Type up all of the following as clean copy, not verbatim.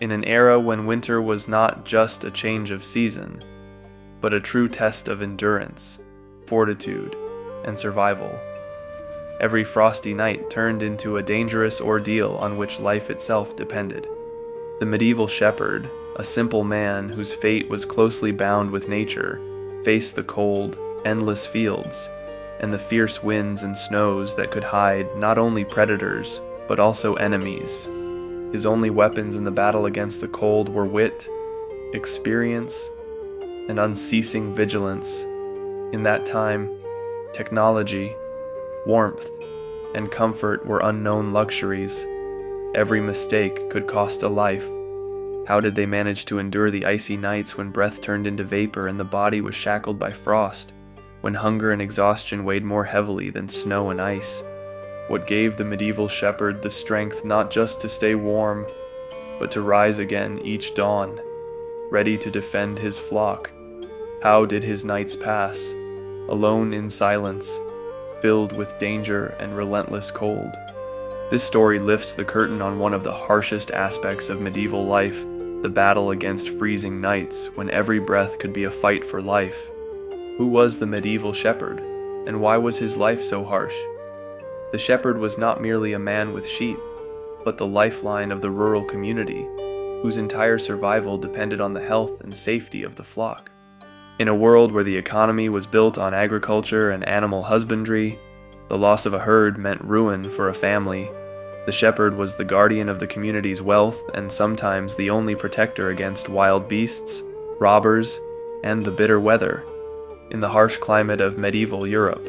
in an era when winter was not just a change of season, but a true test of endurance, fortitude, and survival. Every frosty night turned into a dangerous ordeal on which life itself depended. The medieval shepherd, a simple man whose fate was closely bound with nature, faced the cold, endless fields and the fierce winds and snows that could hide not only predators, but also enemies. His only weapons in the battle against the cold were wit, experience, and unceasing vigilance. In that time, technology, warmth, and comfort were unknown luxuries. Every mistake could cost a life. How did they manage to endure the icy nights when breath turned into vapor and the body was shackled by frost, when hunger and exhaustion weighed more heavily than snow and ice? What gave the medieval shepherd the strength not just to stay warm, but to rise again each dawn, ready to defend his flock? How did his nights pass, alone in silence, filled with danger and relentless cold? This story lifts the curtain on one of the harshest aspects of medieval life, the battle against freezing nights when every breath could be a fight for life. Who was the medieval shepherd, and why was his life so harsh? The shepherd was not merely a man with sheep, but the lifeline of the rural community, whose entire survival depended on the health and safety of the flock. In a world where the economy was built on agriculture and animal husbandry, the loss of a herd meant ruin for a family. The shepherd was the guardian of the community's wealth and sometimes the only protector against wild beasts, robbers, and the bitter weather. In the harsh climate of medieval Europe,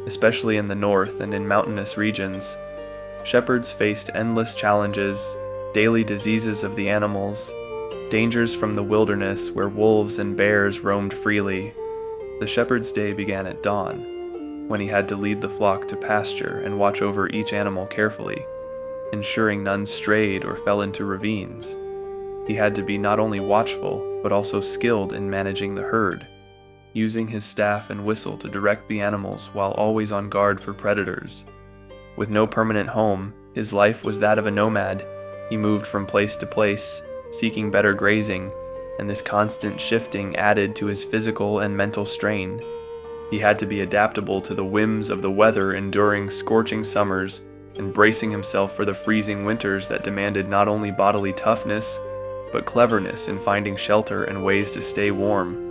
especially in the north and in mountainous regions, shepherds faced endless challenges, daily diseases of the animals, dangers from the wilderness where wolves and bears roamed freely. The shepherd's day began at dawn, when he had to lead the flock to pasture and watch over each animal carefully, ensuring none strayed or fell into ravines. He had to be not only watchful, but also skilled in managing the herd, using his staff and whistle to direct the animals while always on guard for predators. With no permanent home, his life was that of a nomad. He moved from place to place, seeking better grazing, and this constant shifting added to his physical and mental strain. He had to be adaptable to the whims of the weather, enduring scorching summers and bracing himself for the freezing winters that demanded not only bodily toughness, but cleverness in finding shelter and ways to stay warm.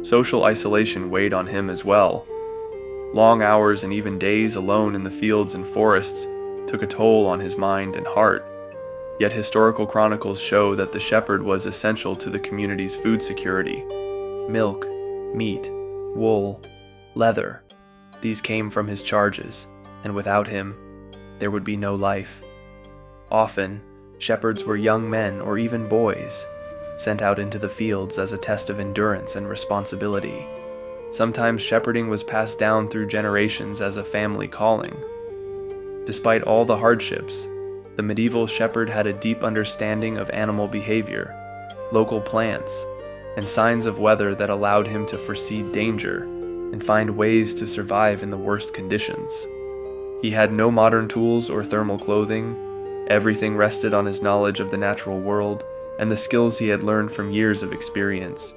Social isolation weighed on him as well. Long hours and even days alone in the fields and forests took a toll on his mind and heart. Yet historical chronicles show that the shepherd was essential to the community's food security. Milk, meat, wool, leather, these came from his charges, and without him, there would be no life. Often, shepherds were young men or even boys, sent out into the fields as a test of endurance and responsibility. Sometimes shepherding was passed down through generations as a family calling. Despite all the hardships, the medieval shepherd had a deep understanding of animal behavior, local plants, and signs of weather that allowed him to foresee danger and find ways to survive in the worst conditions. He had no modern tools or thermal clothing. Everything rested on his knowledge of the natural world and the skills he had learned from years of experience.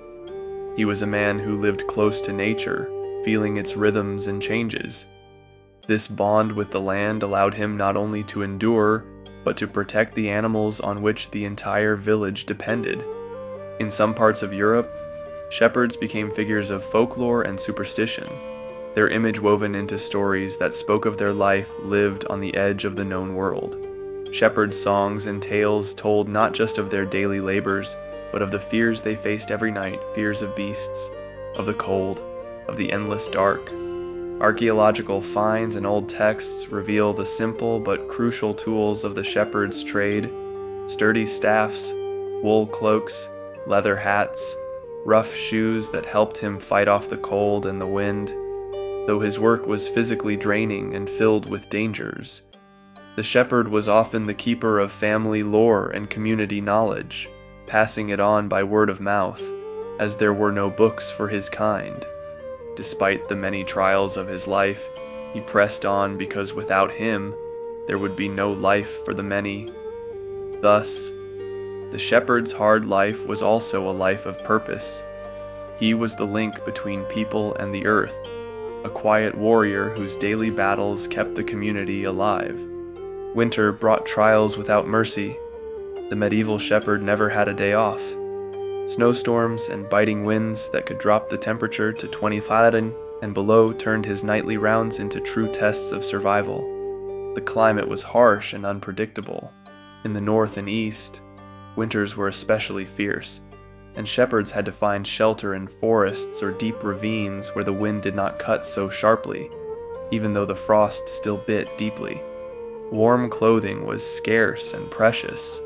He was a man who lived close to nature, feeling its rhythms and changes. This bond with the land allowed him not only to endure, but to protect the animals on which the entire village depended. In some parts of Europe, shepherds became figures of folklore and superstition, their image woven into stories that spoke of their life lived on the edge of the known world. Shepherds' songs and tales told not just of their daily labors, but of the fears they faced every night, fears of beasts, of the cold, of the endless dark. Archaeological finds and old texts reveal the simple but crucial tools of the shepherd's trade: sturdy staffs, wool cloaks, leather hats, rough shoes that helped him fight off the cold and the wind. Though his work was physically draining and filled with dangers, the shepherd was often the keeper of family lore and community knowledge, passing it on by word of mouth, as there were no books for his kind. Despite the many trials of his life, he pressed on because without him, there would be no life for the many. Thus, the shepherd's hard life was also a life of purpose. He was the link between people and the earth, a quiet warrior whose daily battles kept the community alive. Winter brought trials without mercy. The medieval shepherd never had a day off. Snowstorms and biting winds that could drop the temperature to 20 Fahrenheit and below turned his nightly rounds into true tests of survival. The climate was harsh and unpredictable. In the north and east, winters were especially fierce, and shepherds had to find shelter in forests or deep ravines where the wind did not cut so sharply, even though the frost still bit deeply. Warm clothing was scarce and precious.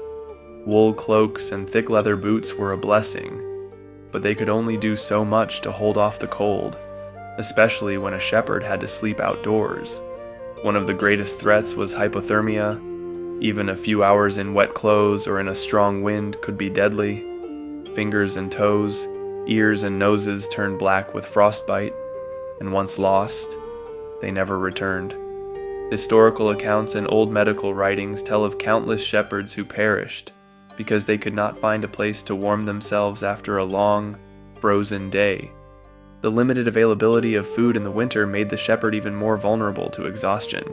Wool cloaks and thick leather boots were a blessing, but they could only do so much to hold off the cold, especially when a shepherd had to sleep outdoors. One of the greatest threats was hypothermia. Even a few hours in wet clothes or in a strong wind could be deadly. Fingers and toes, ears and noses turned black with frostbite, and once lost, they never returned. Historical accounts and old medical writings tell of countless shepherds who perished because they could not find a place to warm themselves after a long, frozen day. The limited availability of food in the winter made the shepherd even more vulnerable to exhaustion.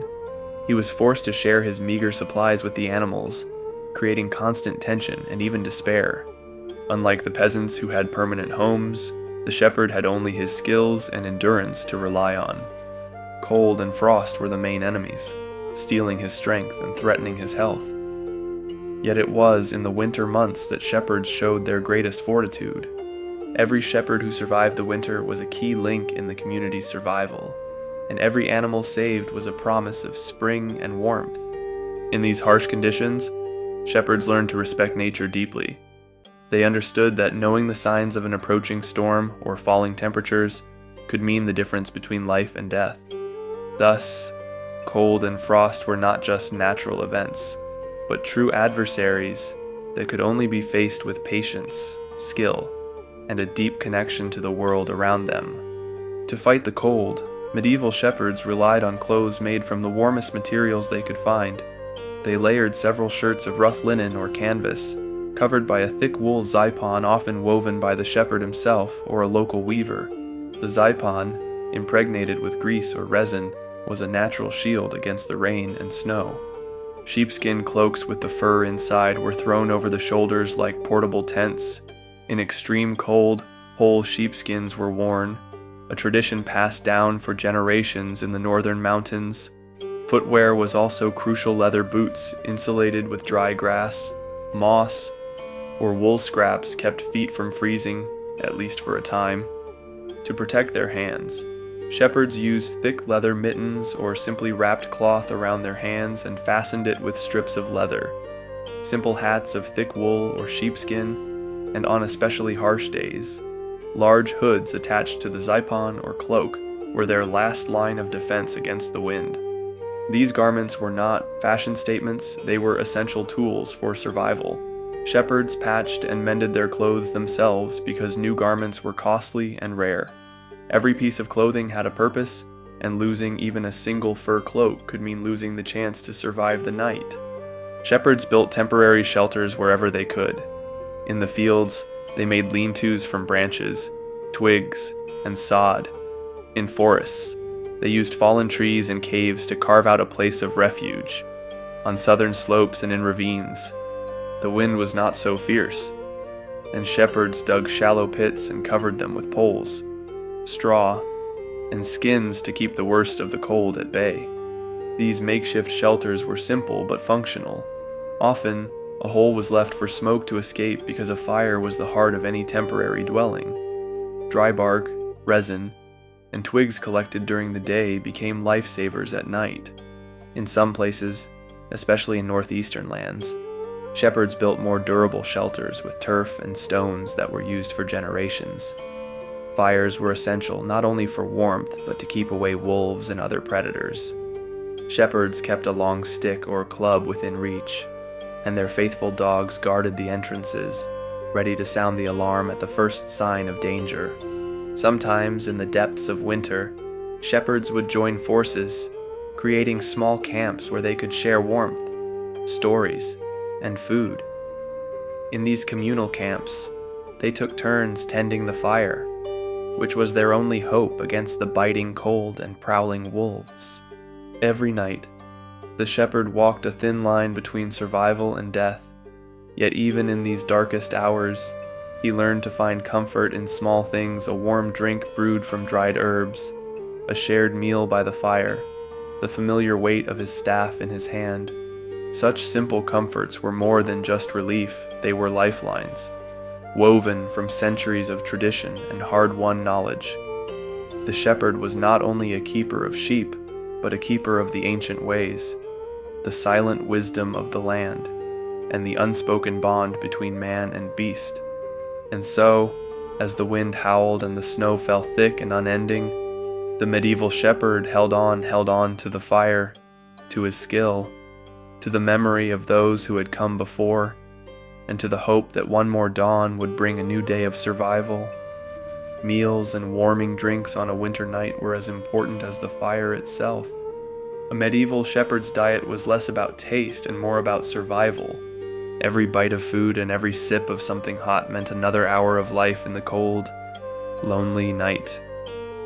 He was forced to share his meager supplies with the animals, creating constant tension and even despair. Unlike the peasants who had permanent homes, the shepherd had only his skills and endurance to rely on. Cold and frost were the main enemies, stealing his strength and threatening his health. Yet it was in the winter months that shepherds showed their greatest fortitude. Every shepherd who survived the winter was a key link in the community's survival, and every animal saved was a promise of spring and warmth. In these harsh conditions, shepherds learned to respect nature deeply. They understood that knowing the signs of an approaching storm or falling temperatures could mean the difference between life and death. Thus, cold and frost were not just natural events, but true adversaries that could only be faced with patience, skill, and a deep connection to the world around them. To fight the cold, medieval shepherds relied on clothes made from the warmest materials they could find. They layered several shirts of rough linen or canvas, covered by a thick wool zypon often woven by the shepherd himself or a local weaver. The zypon, impregnated with grease or resin, was a natural shield against the rain and snow. Sheepskin cloaks with the fur inside were thrown over the shoulders like portable tents. In extreme cold, whole sheepskins were worn, a tradition passed down for generations in the northern mountains. Footwear was also crucial leather boots insulated with dry grass, moss, or wool scraps kept feet from freezing, at least for a time. To protect their hands, shepherds used thick leather mittens or simply wrapped cloth around their hands and fastened it with strips of leather. Simple hats of thick wool or sheepskin, and on especially harsh days, large hoods attached to the zypon or cloak were their last line of defense against the wind. These garments were not fashion statements, they were essential tools for survival. Shepherds patched and mended their clothes themselves because new garments were costly and rare. Every piece of clothing had a purpose, and losing even a single fur cloak could mean losing the chance to survive the night. Shepherds built temporary shelters wherever they could. In the fields, they made lean-tos from branches, twigs, and sod. In forests, they used fallen trees and caves to carve out a place of refuge. On southern slopes and in ravines, the wind was not so fierce, and shepherds dug shallow pits and covered them with poles, straw, and skins to keep the worst of the cold at bay. These makeshift shelters were simple but functional. Often, a hole was left for smoke to escape because a fire was the heart of any temporary dwelling. Dry bark, resin, and twigs collected during the day became lifesavers at night. In some places, especially in northeastern lands, shepherds built more durable shelters with turf and stones that were used for generations. Fires were essential not only for warmth but to keep away wolves and other predators. Shepherds kept a long stick or club within reach, and their faithful dogs guarded the entrances, ready to sound the alarm at the first sign of danger. Sometimes, in the depths of winter, shepherds would join forces, creating small camps where they could share warmth, stories, and food. In these communal camps, they took turns tending the fire, which was their only hope against the biting cold and prowling wolves. Every night, the shepherd walked a thin line between survival and death, yet even in these darkest hours, he learned to find comfort in small things: a warm drink brewed from dried herbs, a shared meal by the fire, the familiar weight of his staff in his hand. Such simple comforts were more than just relief, they were lifelines, woven from centuries of tradition and hard-won knowledge. The shepherd was not only a keeper of sheep, but a keeper of the ancient ways, the silent wisdom of the land, and the unspoken bond between man and beast. And so, as the wind howled and the snow fell thick and unending, the medieval shepherd held on to the fire, to his skill, to the memory of those who had come before, and to the hope that one more dawn would bring a new day of survival. Meals and warming drinks on a winter night were as important as the fire itself. A medieval shepherd's diet was less about taste and more about survival. Every bite of food and every sip of something hot meant another hour of life in the cold, lonely night.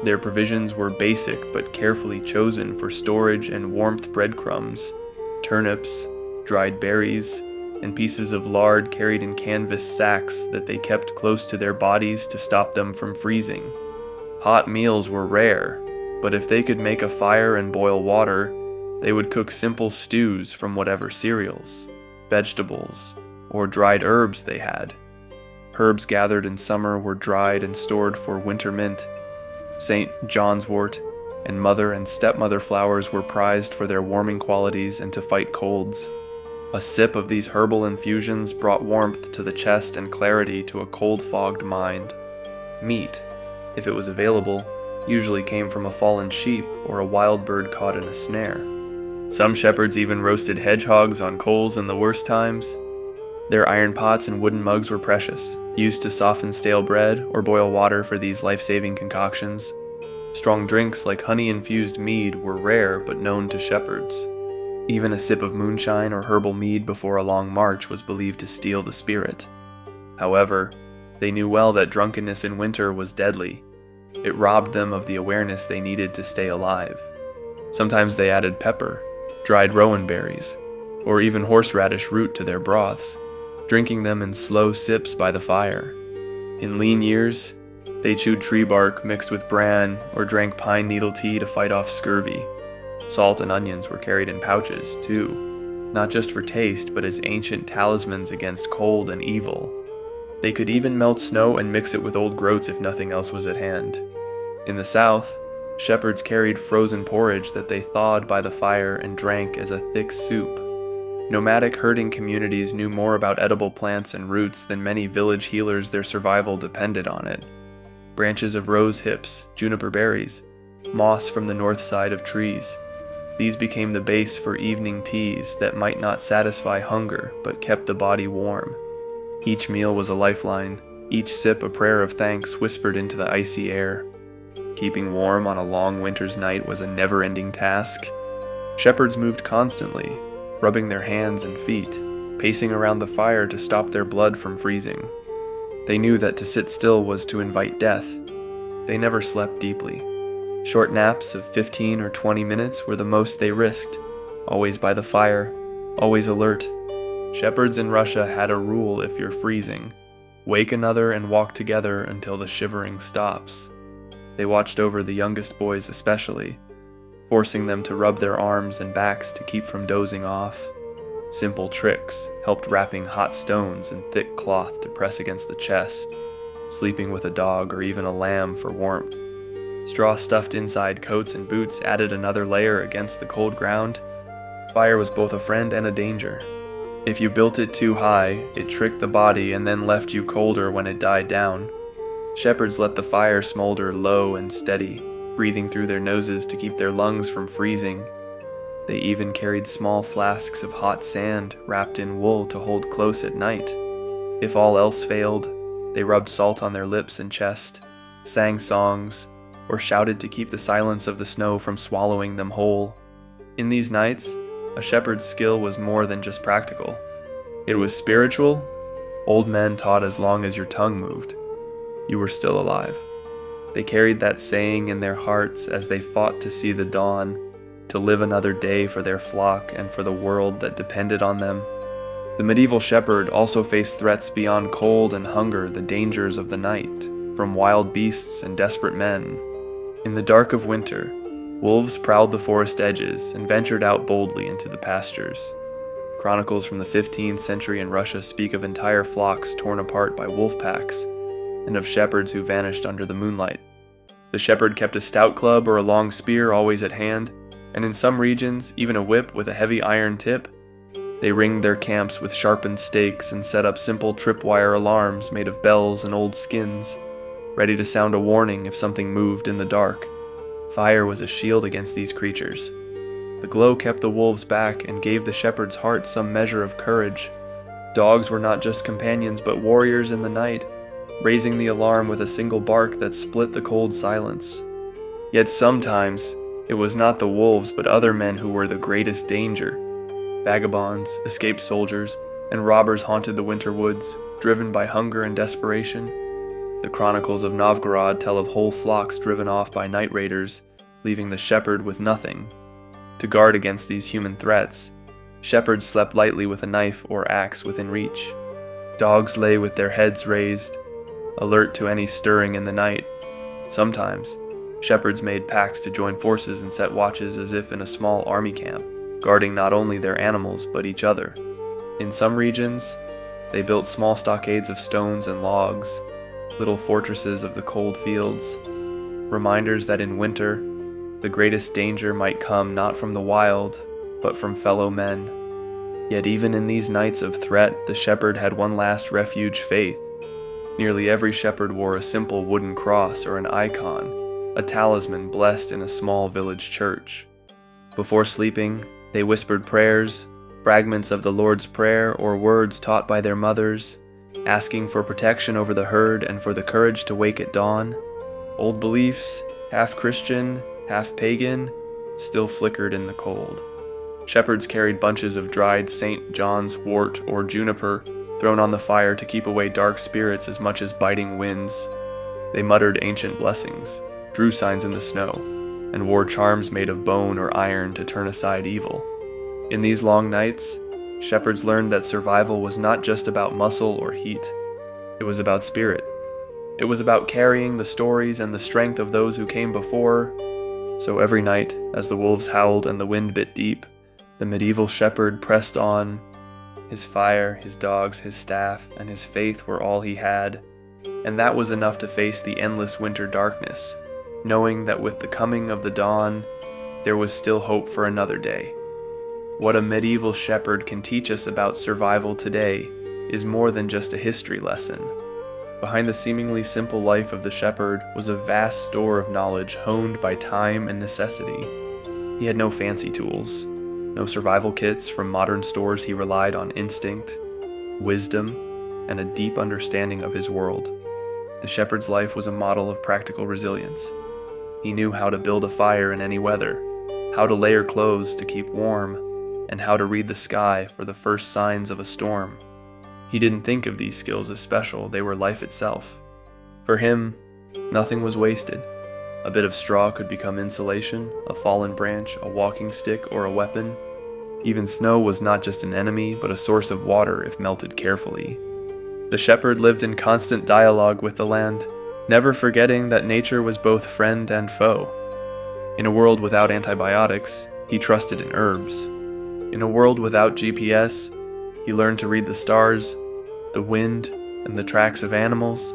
Their provisions were basic but carefully chosen for storage and warmth: breadcrumbs, turnips, dried berries, and pieces of lard carried in canvas sacks that they kept close to their bodies to stop them from freezing. Hot meals were rare, but if they could make a fire and boil water, they would cook simple stews from whatever cereals, vegetables, or dried herbs they had. Herbs gathered in summer were dried and stored for winter mint. St. John's wort and mother and stepmother flowers were prized for their warming qualities and to fight colds. A sip of these herbal infusions brought warmth to the chest and clarity to a cold-fogged mind. Meat, if it was available, usually came from a fallen sheep or a wild bird caught in a snare. Some shepherds even roasted hedgehogs on coals in the worst times. Their iron pots and wooden mugs were precious, used to soften stale bread or boil water for these life-saving concoctions. Strong drinks like honey-infused mead were rare but known to shepherds. Even a sip of moonshine or herbal mead before a long march was believed to steal the spirit. However, they knew well that drunkenness in winter was deadly. It robbed them of the awareness they needed to stay alive. Sometimes they added pepper, dried rowan berries, or even horseradish root to their broths, drinking them in slow sips by the fire. In lean years, they chewed tree bark mixed with bran or drank pine needle tea to fight off scurvy. Salt and onions were carried in pouches, too, not just for taste, but as ancient talismans against cold and evil. They could even melt snow and mix it with old groats if nothing else was at hand. In the south, shepherds carried frozen porridge that they thawed by the fire and drank as a thick soup. Nomadic herding communities knew more about edible plants and roots than many village healers. Their survival depended on it. Branches of rose hips, juniper berries, moss from the north side of trees. These became the base for evening teas that might not satisfy hunger but kept the body warm. Each meal was a lifeline, each sip a prayer of thanks whispered into the icy air. Keeping warm on a long winter's night was a never-ending task. Shepherds moved constantly, rubbing their hands and feet, pacing around the fire to stop their blood from freezing. They knew that to sit still was to invite death. They never slept deeply. Short naps of 15 or 20 minutes were the most they risked, always by the fire, always alert. Shepherds in Russia had a rule: if you're freezing, wake another and walk together until the shivering stops. They watched over the youngest boys especially, forcing them to rub their arms and backs to keep from dozing off. Simple tricks helped: wrapping hot stones in thick cloth to press against the chest, sleeping with a dog or even a lamb for warmth. Straw stuffed inside coats and boots added another layer against the cold ground. Fire was both a friend and a danger. If you built it too high, it tricked the body and then left you colder when it died down. Shepherds let the fire smolder low and steady, breathing through their noses to keep their lungs from freezing. They even carried small flasks of hot sand wrapped in wool to hold close at night. If all else failed, they rubbed salt on their lips and chest, sang songs, or shouted to keep the silence of the snow from swallowing them whole. In these nights, a shepherd's skill was more than just practical. It was spiritual, Old men taught as long as your tongue moved, you were still alive. They carried that saying in their hearts as they fought to see the dawn, to live another day for their flock and for the world that depended on them. The medieval shepherd also faced threats beyond cold and hunger, the dangers of the night, from wild beasts and desperate men. In the dark of winter, wolves prowled the forest edges and ventured out boldly into the pastures. Chronicles from the 15th century in Russia speak of entire flocks torn apart by wolf packs, and of shepherds who vanished under the moonlight. The shepherd kept a stout club or a long spear always at hand, and in some regions, even a whip with a heavy iron tip. They ringed their camps with sharpened stakes and set up simple tripwire alarms made of bells and old skins, ready to sound a warning if something moved in the dark. Fire was a shield against these creatures. The glow kept the wolves back and gave the shepherd's heart some measure of courage. Dogs were not just companions but warriors in the night, raising the alarm with a single bark that split the cold silence. Yet sometimes, it was not the wolves but other men who were the greatest danger. Vagabonds, escaped soldiers, and robbers haunted the winter woods, driven by hunger and desperation. The chronicles of Novgorod tell of whole flocks driven off by night raiders, leaving the shepherd with nothing. To guard against these human threats, shepherds slept lightly with a knife or axe within reach. Dogs lay with their heads raised, alert to any stirring in the night. Sometimes, shepherds made packs to join forces and set watches as if in a small army camp, guarding not only their animals but each other. In some regions, they built small stockades of stones and logs, little fortresses of the cold fields, reminders that in winter, the greatest danger might come not from the wild, but from fellow men. Yet even in these nights of threat, the shepherd had one last refuge: faith. Nearly every shepherd wore a simple wooden cross or an icon, a talisman blessed in a small village church. Before sleeping, they whispered prayers, fragments of the Lord's Prayer or words taught by their mothers, asking for protection over the herd and for the courage to wake at dawn. Old beliefs, half Christian, half pagan, still flickered in the cold. Shepherds carried bunches of dried St. John's wort or juniper, thrown on the fire to keep away dark spirits as much as biting winds. They muttered ancient blessings, drew signs in the snow, and wore charms made of bone or iron to turn aside evil. In these long nights, shepherds learned that survival was not just about muscle or heat. It was about spirit. It was about carrying the stories and the strength of those who came before. So every night, as the wolves howled and the wind bit deep, the medieval shepherd pressed on. His fire, his dogs, his staff, and his faith were all he had, and that was enough to face the endless winter darkness, knowing that with the coming of the dawn, there was still hope for another day. What a medieval shepherd can teach us about survival today is more than just a history lesson. Behind the seemingly simple life of the shepherd was a vast store of knowledge honed by time and necessity. He had no fancy tools, no survival kits from modern stores. He relied on instinct, wisdom, and a deep understanding of his world. The shepherd's life was a model of practical resilience. He knew how to build a fire in any weather, how to layer clothes to keep warm, and how to read the sky for the first signs of a storm. He didn't think of these skills as special, they were life itself. For him, nothing was wasted. A bit of straw could become insulation, a fallen branch, a walking stick, or a weapon. Even snow was not just an enemy, but a source of water if melted carefully. The shepherd lived in constant dialogue with the land, never forgetting that nature was both friend and foe. In a world without antibiotics, he trusted in herbs. In a world without GPS, he learned to read the stars, the wind, and the tracks of animals.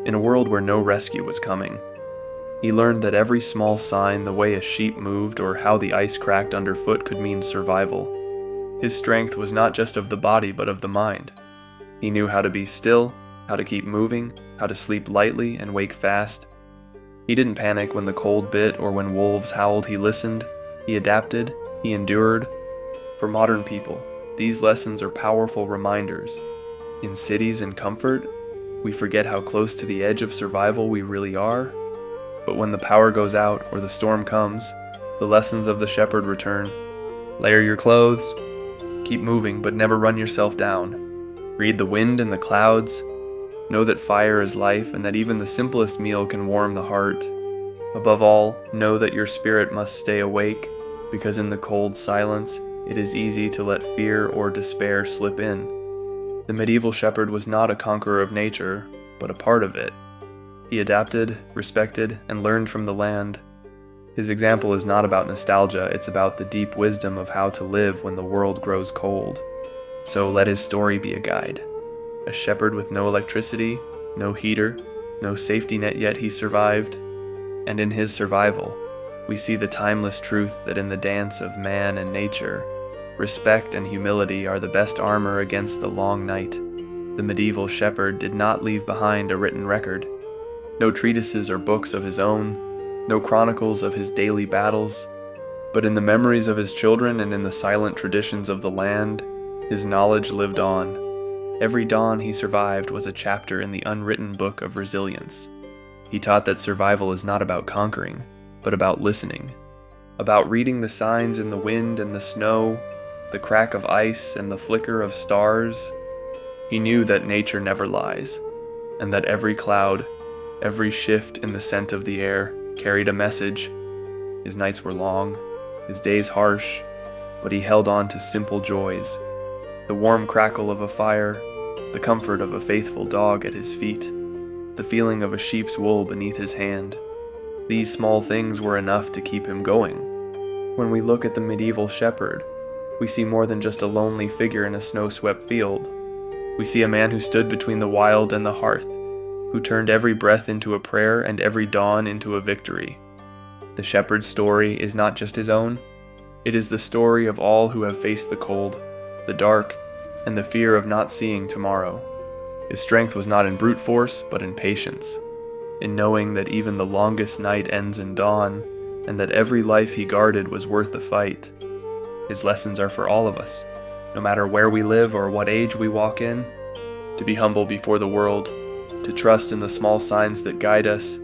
In a world where no rescue was coming, he learned that every small sign, the way a sheep moved or how the ice cracked underfoot, could mean survival. His strength was not just of the body but of the mind. He knew how to be still, how to keep moving, how to sleep lightly and wake fast. He didn't panic when the cold bit or when wolves howled. He listened, he adapted, he endured. For modern people, these lessons are powerful reminders. In cities and comfort, we forget how close to the edge of survival we really are. But when the power goes out or the storm comes, the lessons of the shepherd return. Layer your clothes, keep moving but never run yourself down. Read the wind and the clouds. Know that fire is life and that even the simplest meal can warm the heart. Above all, know that your spirit must stay awake, because in the cold silence, it is easy to let fear or despair slip in. The medieval shepherd was not a conqueror of nature, but a part of it. He adapted, respected, and learned from the land. His example is not about nostalgia, it's about the deep wisdom of how to live when the world grows cold. So let his story be a guide. A shepherd with no electricity, no heater, no safety net, yet he survived. And in his survival, we see the timeless truth that in the dance of man and nature, respect and humility are the best armor against the long night. The medieval shepherd did not leave behind a written record. No treatises or books of his own, no chronicles of his daily battles, but in the memories of his children and in the silent traditions of the land, his knowledge lived on. Every dawn he survived was a chapter in the unwritten book of resilience. He taught that survival is not about conquering, but about listening, about reading the signs in the wind and the snow, the crack of ice and the flicker of stars. He knew that nature never lies, and that every cloud, every shift in the scent of the air carried a message. His nights were long, his days harsh, but he held on to simple joys. The warm crackle of a fire, the comfort of a faithful dog at his feet, the feeling of a sheep's wool beneath his hand. These small things were enough to keep him going. When we look at the medieval shepherd, we see more than just a lonely figure in a snow-swept field. We see a man who stood between the wild and the hearth, who turned every breath into a prayer and every dawn into a victory. The shepherd's story is not just his own. It is the story of all who have faced the cold, the dark, and the fear of not seeing tomorrow. His strength was not in brute force, but in patience, in knowing that even the longest night ends in dawn, and that every life he guarded was worth the fight. His lessons are for all of us, no matter where we live or what age we walk in, to be humble before the world, to trust in the small signs that guide us,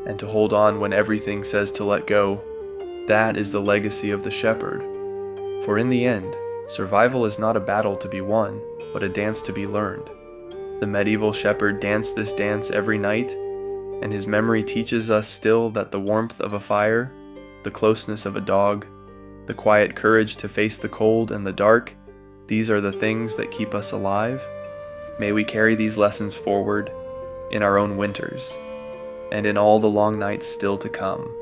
and to hold on when everything says to let go. That is the legacy of the shepherd. For in the end, survival is not a battle to be won, but a dance to be learned. The medieval shepherd danced this dance every night, and his memory teaches us still that the warmth of a fire, the closeness of a dog, the quiet courage to face the cold and the dark, these are the things that keep us alive. May we carry these lessons forward in our own winters, and in all the long nights still to come.